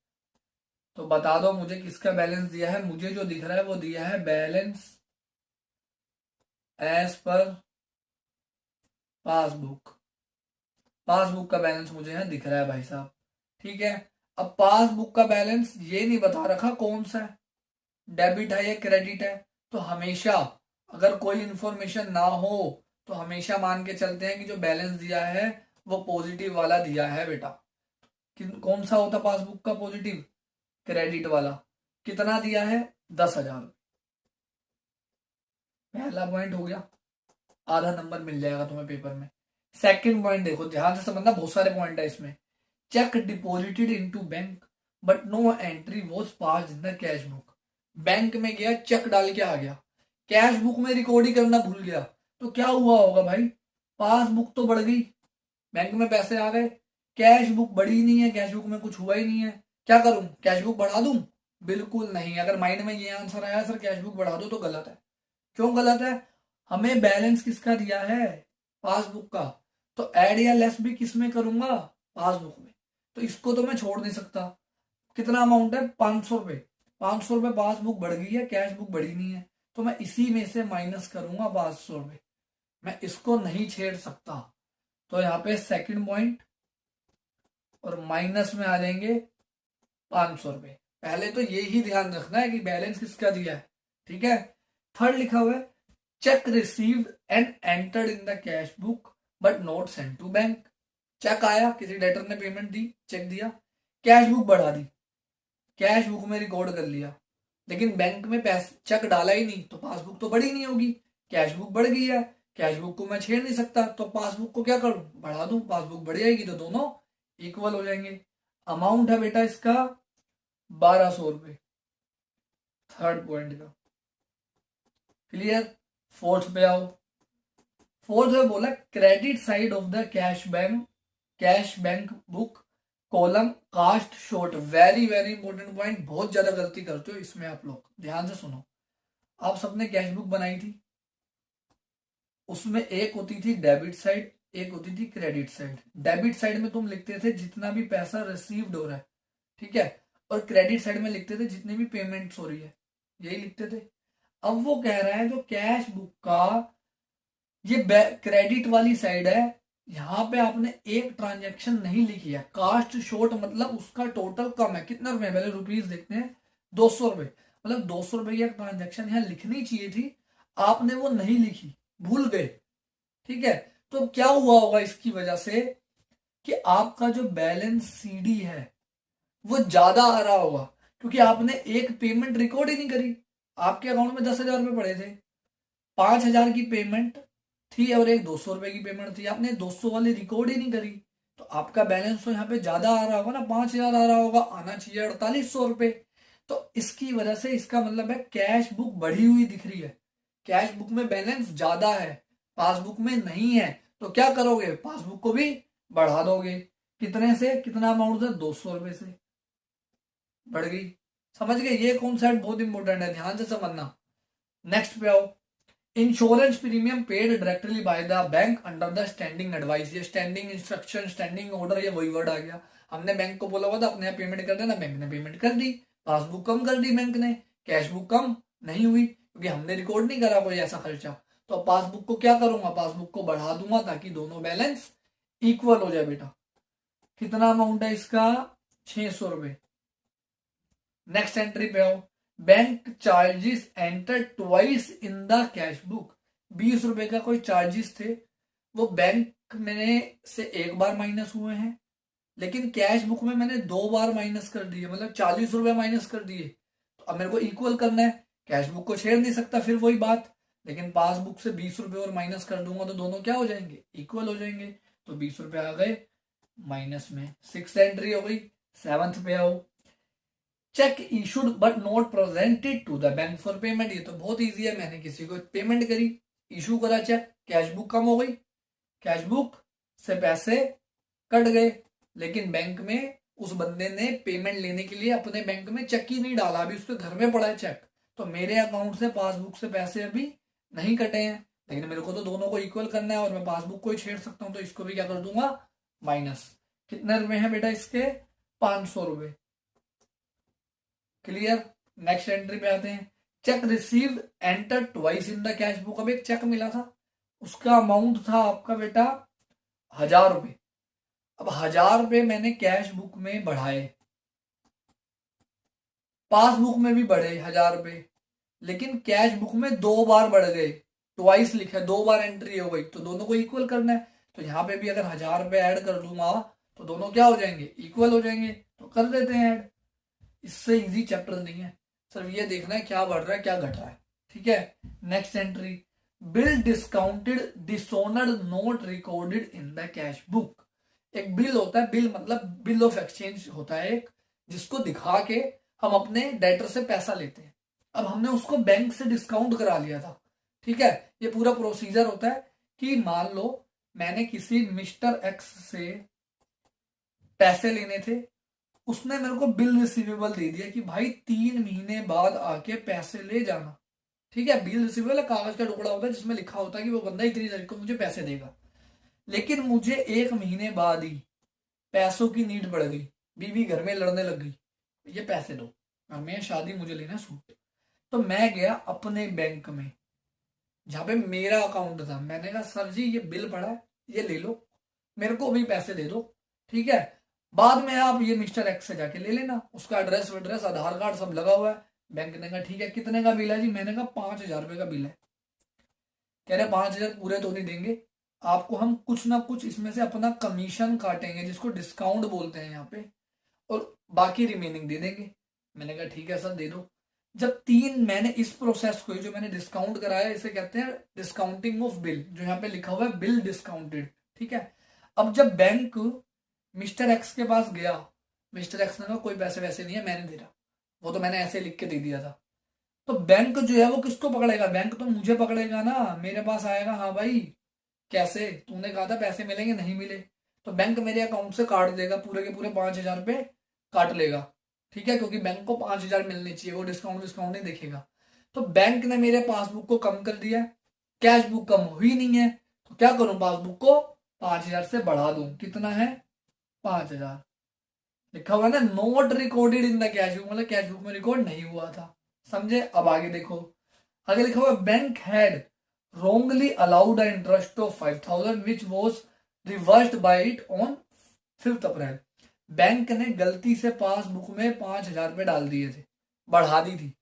तो बता दो मुझे किसका बैलेंस दिया है। मुझे जो दिख रहा है वो दिया है balance as per passbook. Passbook का बैलेंस मुझे यहाँ दिख रहा है भाई साहब, ठीक है। अब पासबुक का बैलेंस ये नहीं बता रखा कौन सा है, डेबिट है या क्रेडिट है। तो हमेशा अगर कोई इंफॉर्मेशन ना हो तो हमेशा मान के चलते हैं कि जो बैलेंस दिया है वो पॉजिटिव वाला दिया है बेटा। कौन सा होता पासबुक का पॉजिटिव, क्रेडिट वाला। कितना दिया है, 10,000। पहला पॉइंट हो गया, आधा नंबर मिल जाएगा तुम्हें पेपर में। सेकंड पॉइंट देखो ध्यान से समझना, बहुत सारे पॉइंट है इसमें। Cheque deposited into bank but no entry was passed in the cash book. बैंक में गया, चेक डाल के आ गया, कैश बुक में रिकॉर्ड ही करना भूल गया, तो क्या हुआ होगा भाई, पासबुक तो बढ़ गई, बैंक में पैसे आ गए, कैश बुक बढ़ी नहीं है, कैश बुक में कुछ हुआ ही नहीं है। क्या करूं, कैश बुक बढ़ा दूं? बिल्कुल नहीं। अगर माइंड में ये आंसर आया सर कैश बुक बढ़ा दो, तो गलत है। क्यों गलत है, हमें बैलेंस किसका दिया है, पासबुक का, तो ऐड या लेस भी किस में करूंगा, पासबुक में। तो इसको तो मैं छोड़ नहीं सकता। कितना अमाउंट है, 500 रुपए। 500 रुपए पासबुक बढ़ गई है, कैश बुक बढ़ी नहीं है, तो मैं इसी में से माइनस करूंगा 500 रुपए, मैं इसको नहीं छेड़ सकता। तो यहाँ पे सेकंड पॉइंट और माइनस में आ जाएंगे 500 रुपए। पहले तो यही ध्यान रखना है कि बैलेंस किसका दिया है, ठीक है। थर्ड लिखा हुआ है cheque received and entered in the cash book but not send to bank. Cheque आया, किसी डेटर ने पेमेंट दी, चेक दिया, कैश बुक बढ़ा दी, कैश बुक में रिकॉर्ड कर लिया, लेकिन बैंक में पैसे चेक डाला ही नहीं, तो पासबुक तो बढ़ी नहीं होगी, कैश बुक बढ़ गई है, कैश बुक को मैं छेड़ नहीं सकता, तो पासबुक को क्या करूं, बढ़ा दूं, पासबुक बढ़ जाएगी तो दोनों इक्वल हो जाएंगे। अमाउंट है बेटा इसका 1200 रुपये, थर्ड पॉइंट का। क्लियर। फोर्थ पे आओ। फोर्थ में बोला credit side of the cash bank book column cast short. Very very important point, बहुत ज्यादा गलती करते हो इसमें आप लोग, ध्यान से सुनो। आप सबने कैश बुक बनाई थी, उसमें एक होती थी डेबिट साइड, एक होती थी क्रेडिट साइड। डेबिट साइड में तुम लिखते थे जितना भी पैसा रिसीव्ड हो रहा है, ठीक है, और क्रेडिट साइड में लिखते थे जितनी भी पेमेंट्स हो रही है, यही लिखते थे। अब वो कह रहा है जो कैश बुक का ये क्रेडिट वाली साइड है, यहाँ पे आपने एक ट्रांजैक्शन नहीं लिखी है। कास्ट शॉर्ट मतलब उसका टोटल कम है, कितना रुपए, पहले रुपीज देखते हैं, 200 रुपए, मतलब 200 रुपए की एक ट्रांजैक्शन यहाँ लिखनी चाहिए थी, आपने वो नहीं लिखी, भूल गए, ठीक है। तो क्या हुआ होगा इसकी वजह से कि आपका जो बैलेंस सीडी है वो ज्यादा आ रहा होगा, क्योंकि आपने एक पेमेंट रिकॉर्ड ही नहीं करी। आपके अकाउंट में 10,000 रुपए पड़े थे, 5,000 की पेमेंट थी और एक 200 रुपए की पेमेंट थी, आपने 200 वाली रिकॉर्ड ही नहीं करी, तो आपका बैलेंस तो यहाँ पे ज्यादा आ रहा होगा ना, 5,000 आ रहा होगा, आना चाहिए 4,800 रुपए। तो इसकी वजह से इसका मतलब है कैश बुक बढ़ी हुई दिख रही है, कैश बुक में बैलेंस ज्यादा है, पासबुक में नहीं है। तो क्या करोगे, पासबुक को भी बढ़ा दोगे। कितने से, कितना अमाउंट था, 200 रुपए से बढ़ गई। समझ गए, ये कॉन्सेप्ट बहुत इंपॉर्टेंट है, ध्यान से समझना। नेक्स्ट पे आओ। Insurance premium paid directly by the bank under the standing advice. ये स्टैंडिंग इंस्ट्रक्शन, स्टैंडिंग ऑर्डर, ये वही वर्ड आ गया। हमने बैंक को बोला हुआ था अपने यहाँ पेमेंट कर देना, बैंक ने पेमेंट कर दी, पासबुक कम कर दी बैंक ने, कैश बुक कम नहीं हुई क्योंकि हमने रिकॉर्ड नहीं करा कोई ऐसा खर्चा। तो पासबुक को क्या करूंगा, पासबुक को बढ़ा दूंगा ताकि दोनों बैलेंस इक्वल हो जाए बेटा। कितना अमाउंट है इसका, 600 रुपए। नेक्स्ट एंट्री पे आओ। Bank charges enter twice in the cash book. 20 रुपए का कोई चार्जेस थे, वो बैंक में से एक बार माइनस हुए हैं, लेकिन कैश बुक में मैंने 2 बार माइनस कर दिए, मतलब 40 रुपए माइनस कर दिए। तो अब मेरे को इक्वल करना है, कैश बुक को छेड़ नहीं सकता, फिर वही बात, लेकिन पासबुक से 20 रुपए और माइनस कर दूंगा तो दोनों क्या हो जाएंगे, इक्वल हो जाएंगे। तो 20 रुपए आ गए माइनस में। 6th एंट्री हो गई। 7th पे आओ। Cheque issued but not presented to the bank for payment. ये तो बहुत इजी है, मैंने किसी को पेमेंट करी, इशू करा चेक, कैश बुक कम हो गई, कैश बुक से पैसे कट गए, लेकिन बैंक में उस बंदे ने पेमेंट लेने के लिए अपने बैंक में चेक ही नहीं डाला, अभी उसके घर में पड़ा है चेक, तो मेरे अकाउंट से पासबुक से पैसे अभी नहीं कटे हैं, लेकिन मेरे को तो दोनों को इक्वल करना है और मैं पासबुक को ही छेड़ सकता हूं, तो इसको भी क्या कर दूंगा, माइनस। कितने रुपए हैं बेटा इसके, 500 रुपए। क्लियर। नेक्स्ट एंट्री पे आते हैं। Check received enter twice in the cash book. अब एक चेक मिला था, उसका अमाउंट था आपका बेटा 1,000 रुपए। अब 1,000 रुपए मैंने कैश बुक में बढ़ाए, पासबुक में भी बढ़े 1,000 रुपए, लेकिन कैश बुक में 2 बार बढ़ गए, ट्वाइस लिखा है, 2 बार एंट्री हो गई, तो दोनों को इक्वल करना है। तो यहाँ पे भी अगर 1,000 रुपए ऐड कर दूंगा तो दोनों क्या हो जाएंगे, इक्वल हो जाएंगे, तो कर देते हैं ऐड। इससे इजी चैप्टर नहीं है, सिर्फ ये देखना है क्या बढ़ रहा है क्या घट रहा है, ठीक है। Next entry. Bill discounted dishonoured note recorded in the cash book. एक बिल होता है, बिल मतलब बिल ऑफ एक्सचेंज होता है एक, जिसको दिखा के हम अपने डेटर से पैसा लेते हैं। अब हमने उसको बैंक से डिस्काउंट करा लिया था, ठीक है। ये पूरा प्रोसीजर होता है कि मान लो मैंने किसी मिस्टर एक्स से पैसे लेने थे, उसने मेरे को बिल रिसीवेबल दे दिया कि भाई 3 महीने बाद आके पैसे ले जाना, ठीक है। बिल रिसीवेबल कागज का टुकड़ा होता है जिसमें लिखा होता है कि वो बंदा इतनी तारीख को मुझे पैसे देगा, लेकिन मुझे 1 महीने बाद ही पैसों की नीड पड़ गई, बीवी घर में लड़ने लग गई, ये पैसे दो, हमें शादी, मुझे लेना सूट। तो मैं गया अपने बैंक में जहां पे मेरा अकाउंट था, मैंने कहा सर जी ये बिल पड़ा है, ये ले लो, मेरे को भी पैसे दे दो, ठीक है, बाद में आप ये मिस्टर एक्स से जाके ले लेना, उसका एड्रेस वेड्रेस आधार कार्ड सब लगा हुआ है। बैंक ने कहा ठीक है, कितने का बिल है जी, मैंने कहा 5,000 रुपए का बिल है। कह रहे 5,000 पूरे तो नहीं देंगे आपको, हम कुछ ना कुछ इसमें से अपना कमीशन काटेंगे जिसको डिस्काउंट बोलते हैं यहाँ पे, और बाकी रिमेनिंग दे देंगे। मैंने कहा ठीक है सर दे दो। जब तीन मैंने इस प्रोसेस को जो मैंने डिस्काउंट कराया इसे कहते हैं डिस्काउंटिंग ऑफ बिल, जो यहाँ पे लिखा हुआ है बिल डिस्काउंटेड, ठीक है। अब जब बैंक मिस्टर एक्स के पास गया, मिस्टर एक्स ने कहा कोई पैसे वैसे नहीं है, मैंने दे रहा, वो तो मैंने ऐसे लिख के दे दिया था। तो बैंक जो है वो किसको पकड़ेगा? बैंक तो मुझे पकड़ेगा ना, मेरे पास आएगा, हाँ भाई कैसे, तूने कहा था पैसे मिलेंगे, नहीं मिले, तो बैंक मेरे अकाउंट से काट देगा, पूरे के पूरे 5,000 रुपये काट लेगा, ठीक है, क्योंकि बैंक को 5,000 मिलने चाहिए, वो डिस्काउंट डिस्काउंट नहीं देखेगा। तो बैंक ने मेरे पासबुक को कम कर दिया, कैश बुक कम हुई नहीं है, तो क्या करूं, पासबुक को 5,000 से बढ़ा दूं, कितना है 5,000, लिखा हुआ ना note recorded in the cash book, मतलब कैश बुक में रिकॉर्ड नहीं हुआ था, समझे। अब आगे देखो, आगे लिखा हुआ bank had wrongly allowed an interest of 5,000 which was reversed by it on 5th April. Bank ने गलती से पासबुक में 5,000 रुपए डाल दिए थे, बढ़ा दी थी,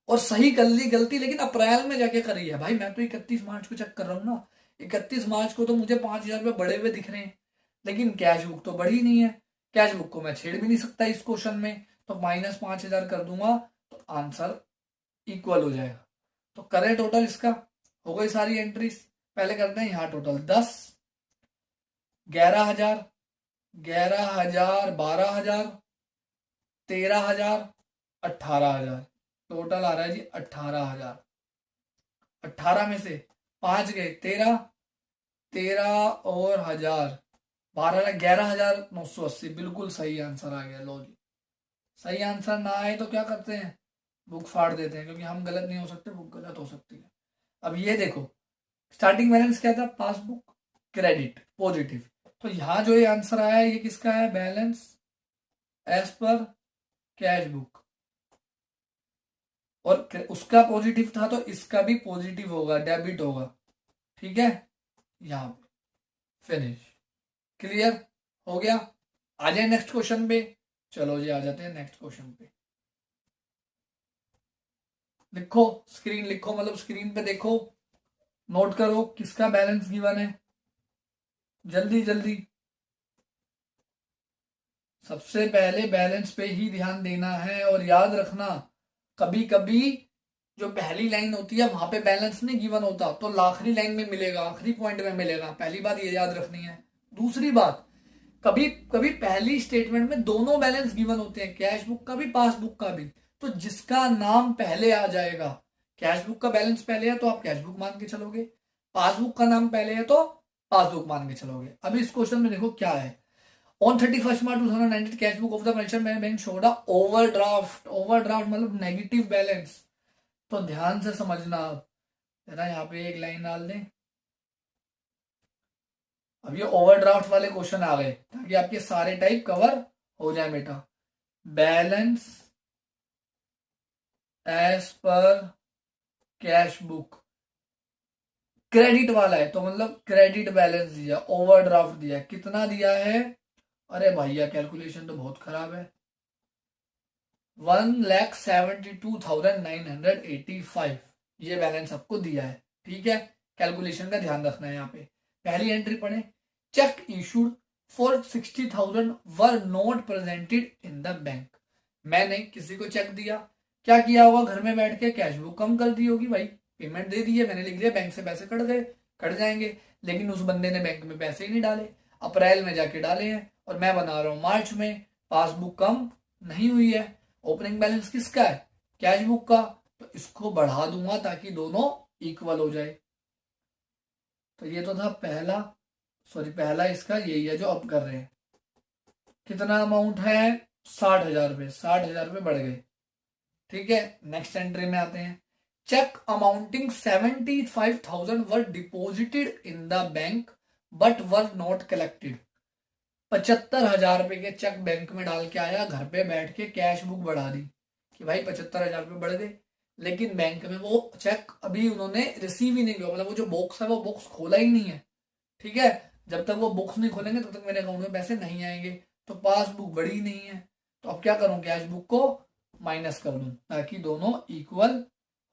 और सही कर ली गलती, लेकिन अप्रैल में जाके करी है। भाई मैं तो 31 मार्च को चेक कर रहा हूँ ना, 31 मार्च को तो मुझे 5,000 रुपए बढ़े हुए दिख रहे हैं, लेकिन कैश बुक तो बढ़ी नहीं है, कैश बुक को मैं छेड़ भी नहीं सकता इस क्वेश्चन में, तो -5,000 कर दूंगा तो आंसर इक्वल हो जाएगा। तो करें टोटल इसका, हो गई सारी एंट्रीज, पहले करते हैं यहाँ टोटल 10, 11,000, 11,000, 12,000, 13,000, 18,000, टोटल आ रहा है जी 18,000। 18 में से 5 गए 13, 13 और 1,000, 12, 11,980, बिल्कुल सही आंसर आ गया। लो जी, सही आंसर ना आए तो क्या करते हैं, बुक फाड़ देते हैं, क्योंकि हम गलत नहीं हो सकते, बुक गलत हो सकती है। अब ये देखो, स्टार्टिंग बैलेंस क्या था, पासबुक क्रेडिट पॉजिटिव, तो यहां जो ये आंसर आया है ये किसका है, balance as per cash book, और उसका पॉजिटिव था तो इसका भी पॉजिटिव होगा, डेबिट होगा, ठीक है। यहां पे फिनिश, क्लियर हो गया। आ जाए नेक्स्ट क्वेश्चन पे, चलो जी आ जाते हैं नेक्स्ट क्वेश्चन पे। लिखो, स्क्रीन लिखो, मतलब स्क्रीन पे देखो, नोट करो किसका बैलेंस गिवन है, जल्दी जल्दी। सबसे पहले बैलेंस पे ही ध्यान देना है, और याद रखना कभी कभी जो पहली लाइन होती है वहां पे बैलेंस नहीं गिवन होता, तो आखिरी लाइन में मिलेगा, आखिरी पॉइंट में मिलेगा, पहली बात ये याद रखनी है। दूसरी बात, कभी कभी पहली स्टेटमेंट में दोनों बैलेंस गिवन होते हैं, कैश बुक का भी पासबुक का भी, तो जिसका नाम पहले आ जाएगा, कैश बुक का बैलेंस पहले है तो आप कैश बुक मान के चलोगे, पासबुक का नाम पहले है तो पासबुक मान के चलोगे। अभी इस क्वेश्चन में देखो क्या है, on 31 March 2019 cash book of the merchant bank showed a overdraft, overdraft मतलब नेगेटिव बैलेंस, तो ध्यान से समझना, जरा यहाँ पे एक लाइन डाल दें। अब ये ओवरड्राफ्ट वाले क्वेश्चन आ गए ताकि आपके सारे टाइप कवर हो जाए बेटा। Balance as per cash book, credit वाला है तो मतलब क्रेडिट बैलेंस दिया, ओवरड्राफ्ट दिया, कितना दिया है, अरे भैया कैलकुलेशन तो बहुत खराब है, 1,72,985 ये बैलेंस आपको दिया है, ठीक है। कैलकुलेशन का ध्यान रखना है यहाँ पे। पहली एंट्री पढ़े, check issued for 60,000 were not presented in the bank. मैंने किसी को चेक दिया, क्या किया होगा, घर में बैठ के कैश बुक कम कर दी होगी, भाई पेमेंट दे दी है, मैंने लिख दिया बैंक से पैसे कट गए, कट जाएंगे, लेकिन उस बंदे ने बैंक में पैसे ही नहीं डाले, अप्रैल में जाके डाले हैं, और मैं बना रहा हूं मार्च में, पासबुक कम नहीं हुई है, ओपनिंग बैलेंस किसका है, कैश बुक का, तो इसको बढ़ा दूंगा ताकि दोनों इक्वल हो जाए। तो ये तो था पहला, सॉरी पहला इसका यही है जो अब कर रहे हैं। कितना अमाउंट है, 60,000 रुपये, 60,000 रुपये बढ़ गए, ठीक है। नेक्स्ट एंट्री में आते हैं, cheque amounting 75,000 were deposited in the bank but were not collected. 75,000 रुपए के चेक बैंक में डाल के आया, घर पे बैठ के कैश बुक बढ़ा दी कि भाई 75,000 रुपये बढ़ गए, लेकिन बैंक में वो चेक अभी उन्होंने रिसीव ही नहीं किया, मतलब वो जो बॉक्स है वो बॉक्स खोला ही नहीं है, ठीक है। जब तक वो बॉक्स नहीं खोलेंगे तब तक मेरे अकाउंट में पैसे नहीं आएंगे, तो पासबुक बढ़ी नहीं है, तो अब क्या करूं, कैश बुक को माइनस कर दूं ताकि दोनों इक्वल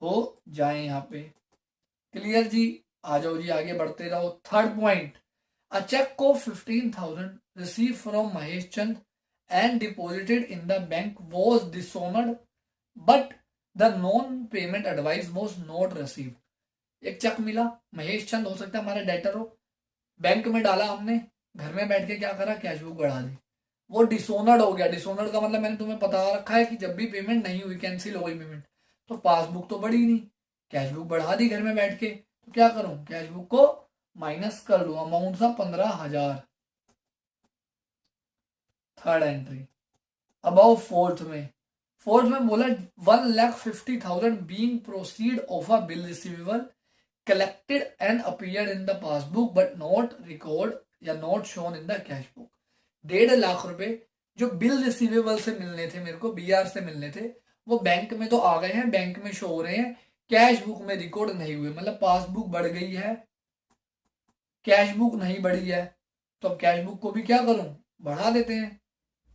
हो जाए यहाँ पे। क्लियर जी, आ जाओ जी आगे बढ़ते रहो। थर्ड पॉइंट, अ चेक को 15,000 received from Mahesh Chand and deposited in the bank was dishonored but the non payment advice was not receive. एक चेक मिला, महेश चंद हो सकता है हमारे डेटर हो, बैंक में डाला हमने, घर में बैठ के क्या करा, कैश बुक बढ़ा दी, वो डिसोनर्ड हो गया। डिसोनर्ड का मतलब मैंने तुम्हें बता रखा है कि जब भी पेमेंट नहीं हुई, कैंसिल हो गई पेमेंट, तो पासबुक तो बढ़ी नहीं, कैश बुक बढ़ा दी घर में बैठ के, तो क्या करूं, कैश बुक को माइनस कर लूं, अमाउंट था 15,000। Third entry. अब फोर्थ में बोला 1,50,000 being proceed of a bill receivable collected and appeared in the passbook but not record या not shown in the cash book। 1.5 lakh रुपए जो बिल रिसीवेबल से मिलने थे, मेरे को बीआर से मिलने थे, वो बैंक में तो आ गए हैं, बैंक में शो हो रहे हैं, कैश बुक में रिकॉर्ड नहीं हुए। मतलब पासबुक बढ़ गई है, कैश बुक नहीं बढ़ी है, तो अब कैश बुक को भी क्या करूं, बढ़ा देते हैं।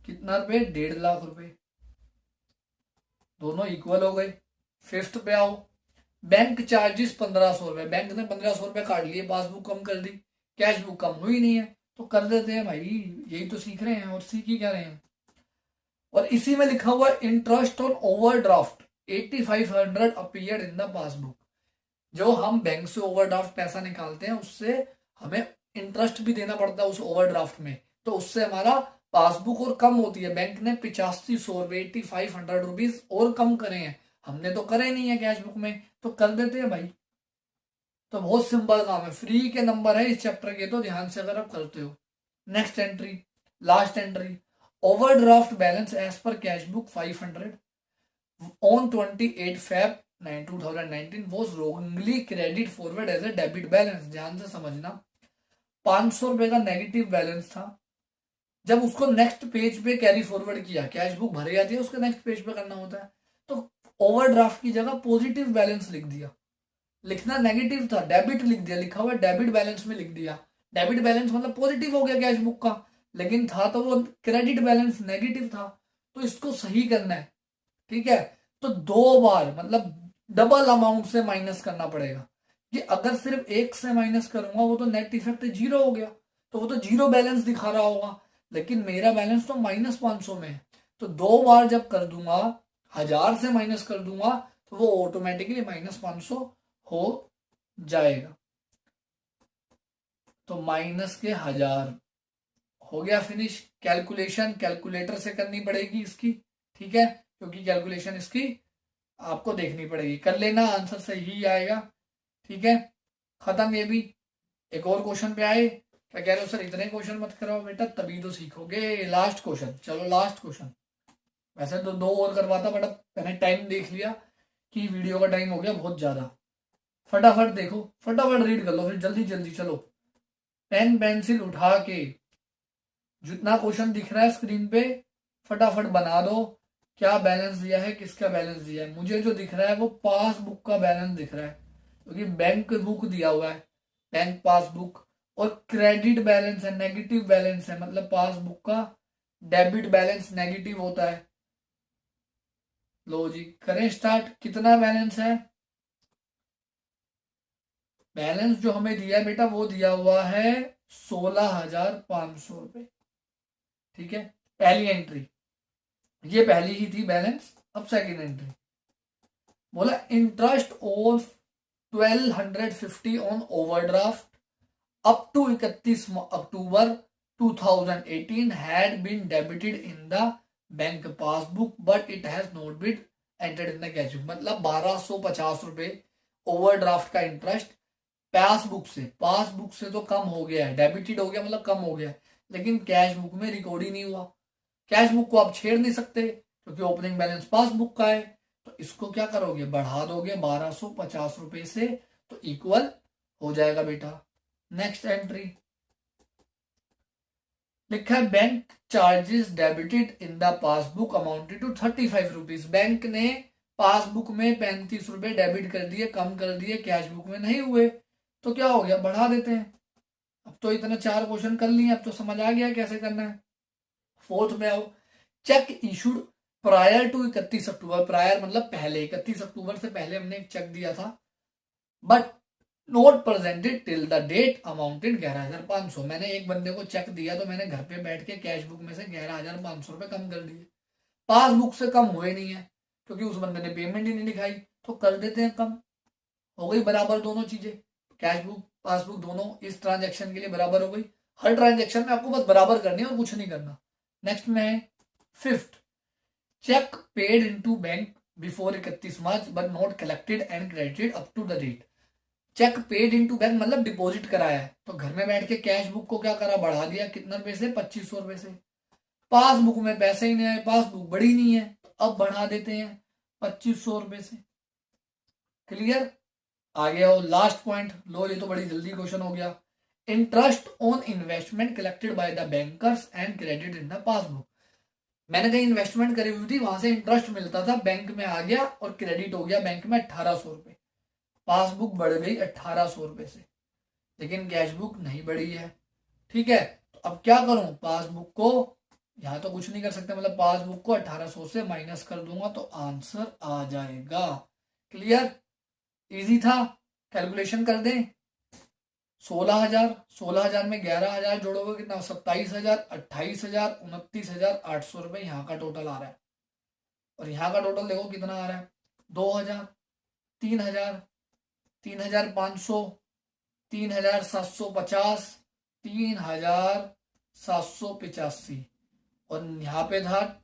कितना रुपए, 1.5 लाख रुपए, दोनों इक्वल हो गए। फिफ्थ पे आओ, बैंक चार्जेस 1,500 रुपए, बैंक ने 1,500 रुपए काट लिए, पासबुक कम कर दी, कैश बुक कम हुई नहीं है, तो कर देते हैं भाई, यही तो सीख रहे हैं और सीख ही क्या रहे हैं। और इसी में लिखा हुआ interest on overdraft 8,500 appeared in the passbook. जो हम बैंक से ओवरड्राफ्ट पैसा निकालते हैं, उससे हमें इंटरेस्ट भी देना पड़ता है उस ओवरड्राफ्ट में, तो उससे हमारा पासबुक और कम होती है। बैंक ने 8500 रुपए 8,500 रुपीज और कम करे हैं, हमने तो करे नहीं है कैश बुक में, तो कर देते हैं भाई। तो बहुत सिंपल काम है, फ्री के नंबर है इस चैप्टर के, तो ध्यान से अगर आप करते हो। Next entry, last entry, overdraft balance as per cash book 500 on 28 Feb 2019 was wrongly credit forward as a debit balance. ध्यान से समझना, 500 रुपए का नेगेटिव बैलेंस था, जब उसको नेक्स्ट पेज पे कैरी फॉरवर्ड किया, कैश बुक भर जाती है, उसको नेक्स्ट पेज पे करना होता है, तो ओवरड्राफ्ट की जगह पॉजिटिव बैलेंस लिख दिया। लिखना नेगेटिव था, डेबिट लिख दिया, लिखा हुआ डेबिट बैलेंस में लिख दिया। डेबिट बैलेंस मतलब पॉजिटिव हो गया कैश बुक का, लेकिन था तो वो क्रेडिट बैलेंस नेगेटिव था, तो इसको सही करना है, ठीक है। तो 2 बार मतलब डबल अमाउंट से माइनस करना पड़ेगा। ये अगर सिर्फ एक से माइनस करूंगा, वो तो नेट इफेक्ट 0 हो गया, तो वो तो 0 बैलेंस दिखा रहा होगा, लेकिन मेरा बैलेंस तो -500 में है, तो 2 बार जब कर दूंगा, 1000 से माइनस कर दूंगा, तो वो ऑटोमेटिकली -500 हो जाएगा। तो माइनस के 1000 हो गया, फिनिश। कैलकुलेशन कैलकुलेटर से करनी पड़ेगी इसकी, ठीक है, क्योंकि कैलकुलेशन इसकी आपको देखनी पड़ेगी, कर लेना, आंसर सही ही आएगा, ठीक है। खत्म ये भी। एक और क्वेश्चन पे आए, क्या कह रहे हो सर इतने क्वेश्चन मत कराओ बेटा, तभी तो सीखोगे। लास्ट क्वेश्चन, चलो लास्ट क्वेश्चन। वैसे तो 2 और करवाता, बट अब मैंने टाइम देख लिया कि वीडियो का टाइम हो गया बहुत ज्यादा। फटाफट देखो, फटाफट रीड कर लो, फिर जल्दी जल्दी चलो। पेन पेंसिल उठा के जितना क्वेश्चन दिख रहा है स्क्रीन पे फटाफट बना दो। क्या बैलेंस दिया है, किसका बैलेंस दिया है। मुझे जो दिख रहा है वो पासबुक का बैलेंस दिख रहा है, क्योंकि बैंक बुक दिया हुआ है, बैंक पासबुक, और क्रेडिट बैलेंस है, नेगेटिव बैलेंस है, मतलब पासबुक का डेबिट बैलेंस नेगेटिव होता है। लो जी करें स्टार्ट। कितना बैलेंस है, बैलेंस जो हमें दिया है बेटा वो दिया हुआ है 16,500 रुपए, ठीक है। पहली एंट्री, ये पहली ही थी बैलेंस। अब सेकंड एंट्री बोला interest of 1,250 on overdraft up to 31 October 2018 had been debited in the bank passbook but it has not been entered in the cash book. मतलब 1,250 रुपए ओवरड्राफ्ट का इंटरेस्ट पासबुक से तो कम हो गया है, डेबिटेड हो गया मतलब कम हो गया है, लेकिन कैश बुक में रिकॉर्ड ही नहीं हुआ। कैश बुक को आप छेड़ नहीं सकते क्योंकि ओपनिंग बैलेंस पासबुक का है, तो इसको क्या करोगे, बढ़ा दोगे 1,250 रुपए से, तो इक्वल हो जाएगा बेटा। नेक्स्ट एंट्री लिखा है bank charges debited in the passbook amounted to 35 rupees. बैंक ने पासबुक में 35 रुपए डेबिट कर दिए, कम कर दिए, कैश बुक में नहीं हुए, तो क्या हो गया, बढ़ा देते हैं। अब तो इतना 4 क्वेश्चन कर लिए, अब तो समझ आ गया कैसे करना है। फोर्थ में आओ, cheque issued prior to 31 October. Prior मतलब पहले, 31 अक्टूबर से पहले हमने एक चेक दिया था, but not presented till the date amounted 11,500। मैंने एक बंदे को चेक दिया तो मैंने घर पे बैठ के कैश बुक में से 11,500 रुपए कम कर दिए, पासबुक से कम हुए नहीं है क्योंकि उस बंदे ने पेमेंट ही नहीं दिखाई, तो कर देते हैं कम। हो गई बराबर दोनों चीजें, कैश बुक पासबुक दोनों इस ट्रांजेक्शन के लिए बराबर हो गई। हर ट्रांजेक्शन में आपको बस बराबर करनी है और कुछ नहीं करना। नेक्स्ट में है fifth, cheque paid into bank before 31 March but not collected and credited up to the date. Cheque paid into bank मतलब डिपॉजिट कराया है, तो घर में बैठ के कैश बुक को क्या करा, बढ़ा दिया, कितना रुपए से, 2500 रुपए से। पासबुक में पैसे ही नहीं आए, पासबुक बड़ी नहीं है, तो अब बढ़ा देते हैं 2500 रुपए से। क्लियर? आ गया वो लास्ट पॉइंट, लो ये तो बड़ी जल्दी क्वेश्चन हो गया। Interest on investment collected by the bankers and credit in the passbook. मैंने कहीं इन्वेस्टमेंट करी हुई थी, वहां से इंटरेस्ट मिलता था, बैंक में आ गया और क्रेडिट हो गया बैंक में 1800 रुपए। पासबुक बढ़ गई 1800 रुपए से, लेकिन कैश बुक नहीं बढ़ी है। ठीक है, तो अब क्या करूं, पासबुक को यहां तो कुछ नहीं कर सकते, मतलब पासबुक को 1800 से माइनस कर दूंगा तो आंसर आ जाएगा। क्लियर? इजी था, कैलकुलेशन कर दें। 16,000 में 11,000 जोड़ोगे कितना, 27,000, 28,000, 29,800 रुपए यहाँ का टोटल आ रहा है। और यहाँ का टोटल देखो कितना आ रहा है, 2,000, 3,000, 3,500, 3,750, 3,785। और यहाँ पे था,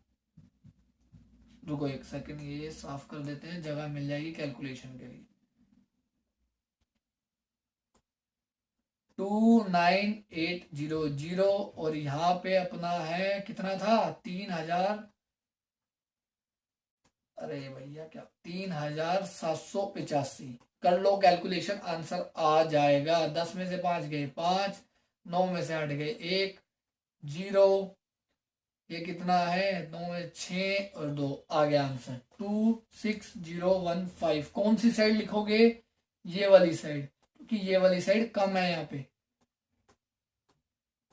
रुको एक सेकंड, ये साफ कर देते हैं, जगह मिल जाएगी कैलकुलेशन के लिए। 29,800 और यहाँ पे अपना है कितना था, 3,000, अरे भैया क्या, 3,785। कर लो कैलकुलेशन, आंसर आ जाएगा। 10 में से 5 गए 5, 9 में से 8 गए 1, 0, ये कितना है, 9 में 6 और 2, आ गया आंसर 26015। कौन सी साइड लिखोगे, ये वाली साइड, क्योंकि ये वाली साइड कम है यहाँ पे,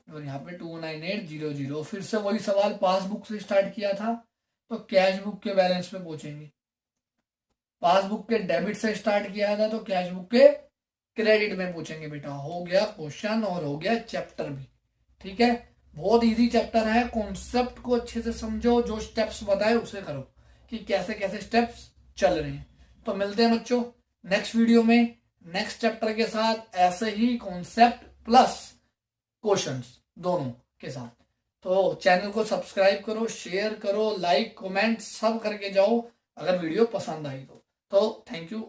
और यहाँ पे 29800। फिर से वही सवाल, पासबुक से स्टार्ट किया था तो कैश बुक के बैलेंस पे पहुंचेंगे, पासबुक के डेबिट से स्टार्ट किया था तो कैश बुक के क्रेडिट में पूछेंगे बेटा। हो गया क्वेश्चन और हो गया चैप्टर भी। ठीक है, बहुत इजी चैप्टर है, कॉन्सेप्ट को अच्छे से समझो, जो स्टेप्स बताए उसे करो कि कैसे कैसे स्टेप्स चल रहे हैं। तो मिलते हैं बच्चों नेक्स्ट वीडियो में नेक्स्ट चैप्टर के साथ, ऐसे ही कॉन्सेप्ट प्लस क्वेश्चंस दोनों के साथ। तो चैनल को सब्सक्राइब करो, शेयर करो, लाइक कमेंट सब करके जाओ अगर वीडियो पसंद आई तो थैंक यू।